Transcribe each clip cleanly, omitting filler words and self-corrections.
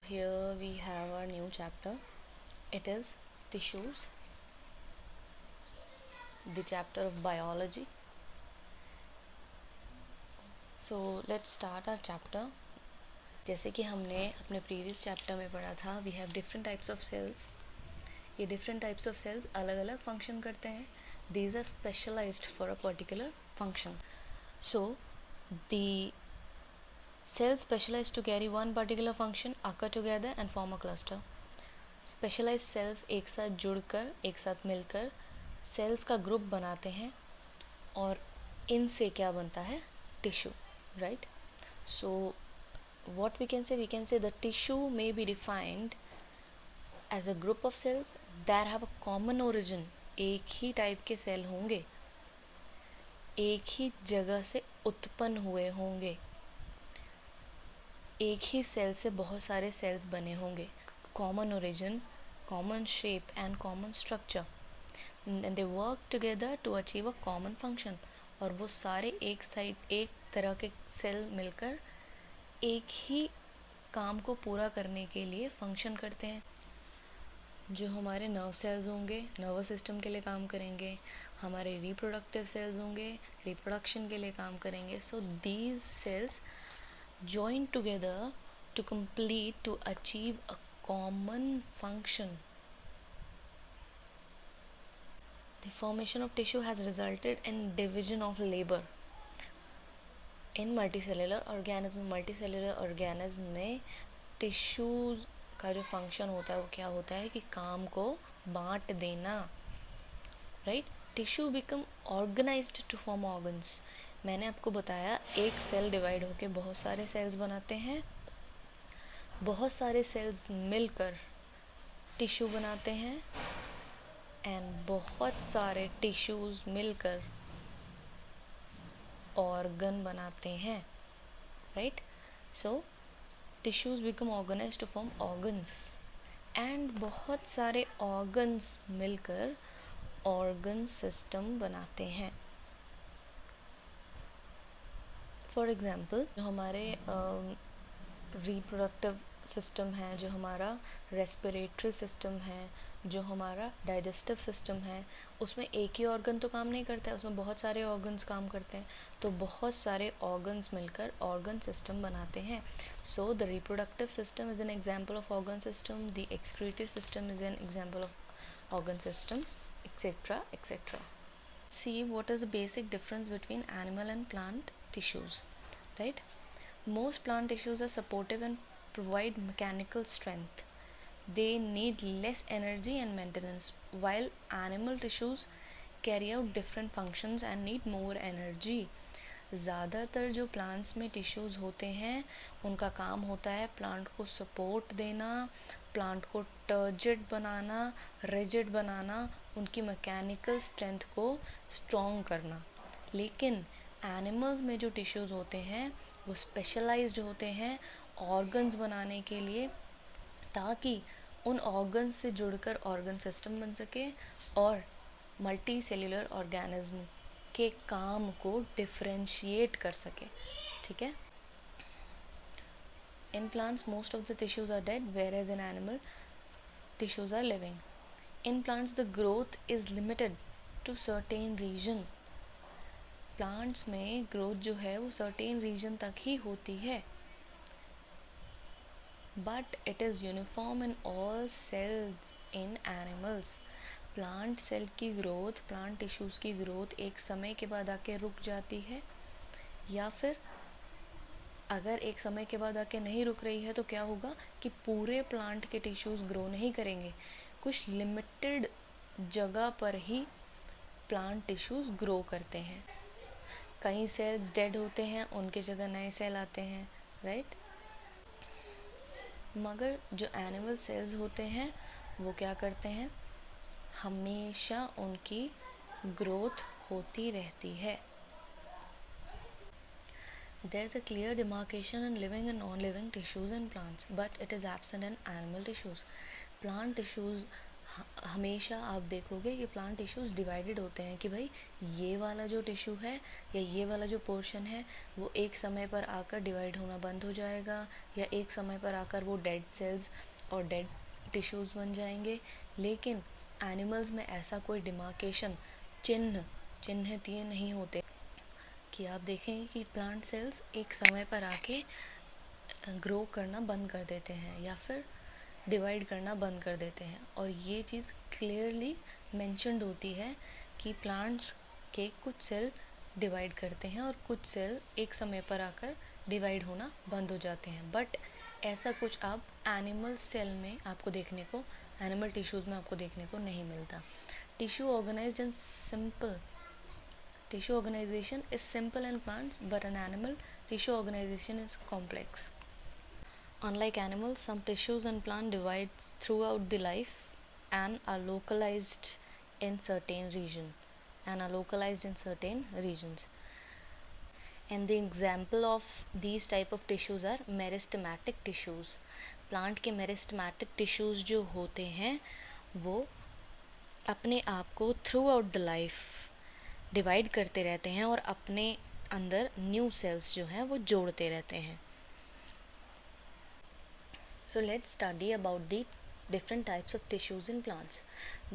Here we have our new chapter. It is tissues, the chapter of biology. So let's start our chapter. जैसे कि हमने अपने previous chapter में पढ़ा था, we have different types of cells. ये different types of cells अलग अलग फंक्शन करते हैं. These are specialised for a particular function. So the cells specialized to carry one particular function occur together and form a cluster. Specialised cells एक साथ जुड़कर, एक साथ मिलकर सेल्स का ग्रुप बनाते हैं और इनसे क्या बनता है? Tissue, right? So what we can say the tissue may be defined as a group of cells that have a common origin. एक ही टाइप के सेल होंगे, एक ही जगह से उत्पन्न हुए होंगे, एक ही सेल से बहुत सारे सेल्स बने होंगे. Common origin, common shape and common structure, and they work together to achieve a common function. और वो सारे एक तरह के सेल मिलकर एक ही काम को पूरा करने के लिए फंक्शन करते हैं. जो हमारे नर्व सेल्स होंगे नर्वस सिस्टम के लिए काम करेंगे, हमारे रिप्रोडक्टिव सेल्स होंगे रिप्रोडक्शन के लिए काम करेंगे. So these cells join together to achieve a common function. The formation of tissue has resulted in division of labor in multicellular organism में टिश्यूज का जो फंक्शन होता है वो क्या होता है कि काम को बांट देना, right? Tissue become organised to form organs. मैंने आपको बताया एक सेल डिवाइड होकर बहुत सारे सेल्स बनाते हैं, बहुत सारे सेल्स मिलकर टिश्यू बनाते हैं एंड बहुत सारे टिश्यूज मिलकर ऑर्गन बनाते हैं, right? So tissues become organised to form organs and बहुत सारे ऑर्गन्स मिलकर ऑर्गन सिस्टम बनाते हैं. फॉर एग्ज़ाम्पल जो हमारे रिप्रोडक्टिव सिस्टम है, जो हमारा रेस्पिरेटरी सिस्टम है, जो हमारा डाइजेस्टिव सिस्टम है, उसमें एक ही ऑर्गन तो काम नहीं करता है, उसमें बहुत सारे ऑर्गन्स काम करते हैं. तो बहुत सारे ऑर्गन्स मिलकर ऑर्गन सिस्टम बनाते हैं. So the reproductive system is an example of organ system, the excretory system is an example of organ system, etc etc. See what is the basic difference between animal and plant tissues, right? Most plant tissues are supportive and provide mechanical strength. They need less energy and maintenance, while animal tissues carry out different functions and need more energy. ज़्यादातर जो plants में tissues होते हैं उनका काम होता है plant को सपोर्ट देना, प्लांट को टर्जिड बनाना, रिजिड बनाना, उनकी मैकेनिकल स्ट्रेंथ को स्ट्रॉन्ग करना. लेकिन एनिमल्स में जो टिश्यूज़ होते हैं वो स्पेशलाइज्ड होते हैं ऑर्गन्स बनाने के लिए, ताकि उन ऑर्गन्स से जुड़कर ऑर्गन सिस्टम बन सके और मल्टी सेल्यूलर ऑर्गेनिज्म के काम को डिफ्रेंशिएट कर सके. ठीक है? In plants, most of the tissues are dead, whereas in animal, tissues are living. In plants, the growth is limited to certain region. Plants में ग्रोथ जो है वो सर्टेन रीजन तक ही होती है, but it is uniform in all cells in animals. Plant cell की growth, plant tissues की ग्रोथ एक समय के बाद आके रुक जाती है, या फिर अगर एक समय के बाद आके नहीं रुक रही है तो क्या होगा कि पूरे प्लांट के टिश्यूज़ ग्रो नहीं करेंगे, कुछ लिमिटेड जगह पर ही प्लांट टिश्यूज़ ग्रो करते हैं. कई सेल्स डेड होते हैं, उनके जगह नए सेल आते हैं, राइट? मगर जो एनिमल सेल्स होते हैं वो क्या करते हैं, हमेशा उनकी ग्रोथ होती रहती है. There is a clear demarcation in living and non-living tissues in plants, but it is absent in animal tissues. Plant tissues हमेशा आप देखोगे कि प्लांट टिश्यूज़ डिवाइडेड होते हैं कि भाई ये वाला जो टिश्यू है या ये वाला जो पोर्शन है वो एक समय पर आकर डिवाइड होना बंद हो जाएगा, या एक समय पर आकर वो डेड सेल्स और डेड टिश्यूज़ बन जाएंगे। लेकिन एनिमल्स में ऐसा कोई डिमार्केशन चिन्हित नहीं होते कि आप देखेंगे कि प्लांट सेल्स एक समय पर आके ग्रो करना बंद कर देते हैं या फिर डिवाइड करना बंद कर देते हैं। और ये चीज़ क्लियरली मेंशन्ड होती है कि प्लांट्स के कुछ सेल डिवाइड करते हैं और कुछ सेल एक समय पर आकर डिवाइड होना बंद हो जाते हैं। बट ऐसा कुछ आप एनिमल सेल में आपको देखने को, एनिमल टिश्यूज़ में आपको देखने को नहीं मिलता। Tissue organised in simple Tissue organization is simple in plants, but in animal, tissue organization is complex. Unlike animals, some tissues in plant divides throughout the life and are localized in certain regions. And the example of these type of tissues are meristematic tissues. Plant के meristematic tissues जो होते हैं वो अपने आप को throughout the life divide करते रहते हैं और अपने अंदर न्यू सेल्स जो हैं वो जोड़ते रहते हैं। So let's study about the different types of tissues in plants.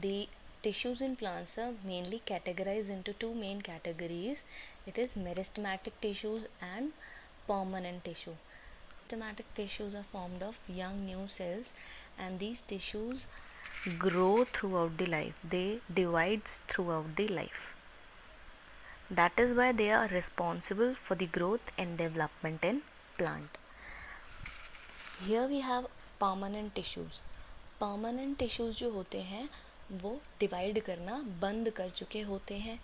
The tissues in plants are mainly categorized into two main categories. It is meristematic tissues and permanent tissue. Meristematic tissues are formed of young new cells, and these tissues grow throughout the life. They divides throughout the life. That is why they are responsible for the growth and development in plant. Here we have permanent tissues. Permanent tissues जो होते हैं वो divide करना बंद कर चुके होते हैं।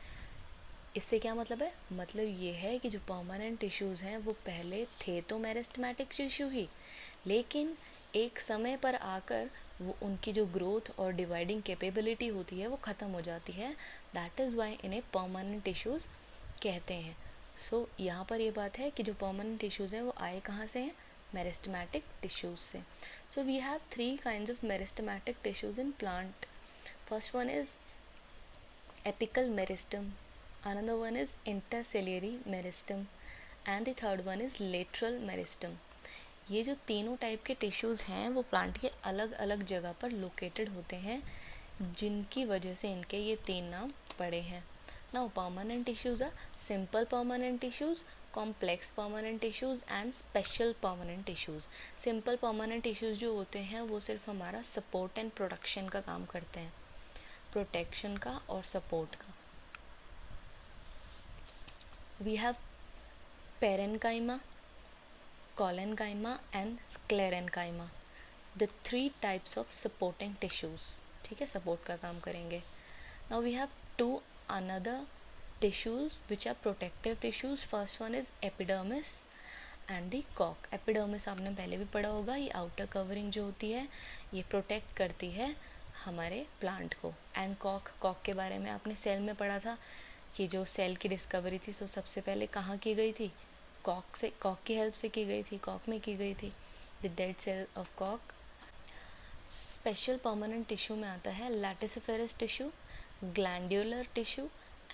इससे क्या मतलब है? मतलब ये है कि जो परमानेंट टिश्यूज़ हैं वो पहले थे तो मेरिस्टेमेटिक टिश्यू ही, लेकिन एक समय पर आकर वो उनकी जो ग्रोथ और डिवाइडिंग कैपेबिलिटी होती है वो ख़त्म हो जाती है। दैट इज़ वाई इन्हें परमानेंट टिश्यूज़ कहते हैं। सो यहाँ पर ये बात है कि जो परमानेंट टिश्यूज़ हैं वो आए कहाँ से हैं? मेरिस्टेमेटिक टिश्यूज़ से। So we have three kinds of meristematic tissues in plant. First one is apical meristem, another one is intercellary meristem and the third one is lateral meristem. ये जो तीनों टाइप के टिश्यूज़ हैं वो plant के अलग अलग जगह पर लोकेटेड होते हैं, जिनकी वजह से इनके ये तीन नाम पड़े हैं. Now permanent tissues are simple permanent tissues, complex permanent tissues and special permanent tissues. Simple permanent tissues जो होते हैं वो सिर्फ हमारा सपोर्ट एंड प्रोटेक्शन का काम करते हैं, प्रोटेक्शन का और सपोर्ट का. We have parenchyma, collenchyma and sclerenchyma, the three types of supporting tissues. ठीक है, सपोर्ट का काम करेंगे. Now we have two another tissues which are protective tissues. First one is epidermis and the cork. epidermis आपने पहले भी पढ़ा होगा, ये आउटर कवरिंग जो होती है ये प्रोटेक्ट करती है हमारे प्लांट को. एंड कॉक के बारे में आपने सेल में पढ़ा था कि जो सेल की डिस्कवरी थी तो सबसे पहले कहाँ की गई थी? कॉक की हेल्प से की गई थी, कॉक में की गई थी. द डेड सेल ऑफ कॉक. स्पेशल परमानेंट टिश्यू में आता है laticiferous tissue, glandular tissue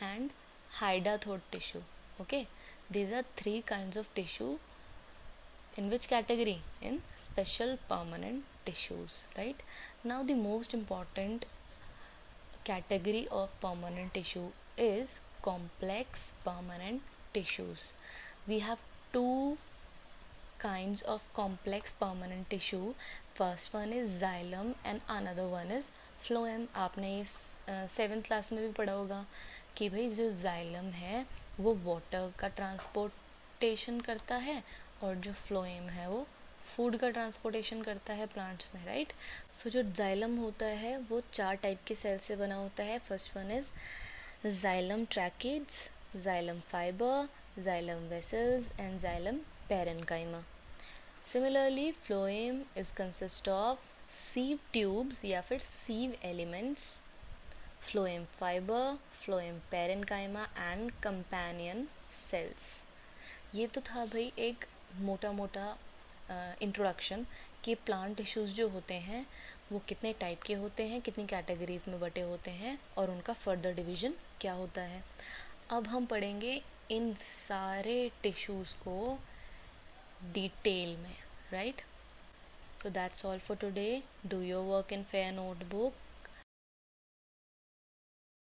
and hydathode tissue. Okay, these are three kinds of tissue. In which category? In special permanent tissues, right? Now the most important category of permanent tissue is complex permanent tissues. We have two kinds of complex permanent tissue. First one is xylem and another one is phloem. आपने ये 7th class में भी पढ़ा होगा कि भाई जो xylem है वो वाटर का ट्रांसपोर्टेशन करता है और जो फ्लोएम है वो फूड का ट्रांसपोर्टेशन करता है प्लांट्स में, राइट. सो जो जाइलम होता है वो 4 टाइप के सेल से बना होता है. First one is xylem tracheids, xylem fibre, xylem vessels and xylem parenchyma. Similarly phloem is consist of sieve tubes या फिर sieve elements, phloem fibre, phloem parenchyma and companion cells. ये तो था भाई एक मोटा मोटा इंट्रोडक्शन कि प्लांट टिश्यूज़ जो होते हैं वो कितने टाइप के होते हैं, कितनी कैटेगरीज में बटे होते हैं और उनका फर्दर डिवीज़न क्या होता है। अब हम पढ़ेंगे इन सारे टिश्यूज़ को डिटेल में, right? So that's all for today. Do your work in fair notebook.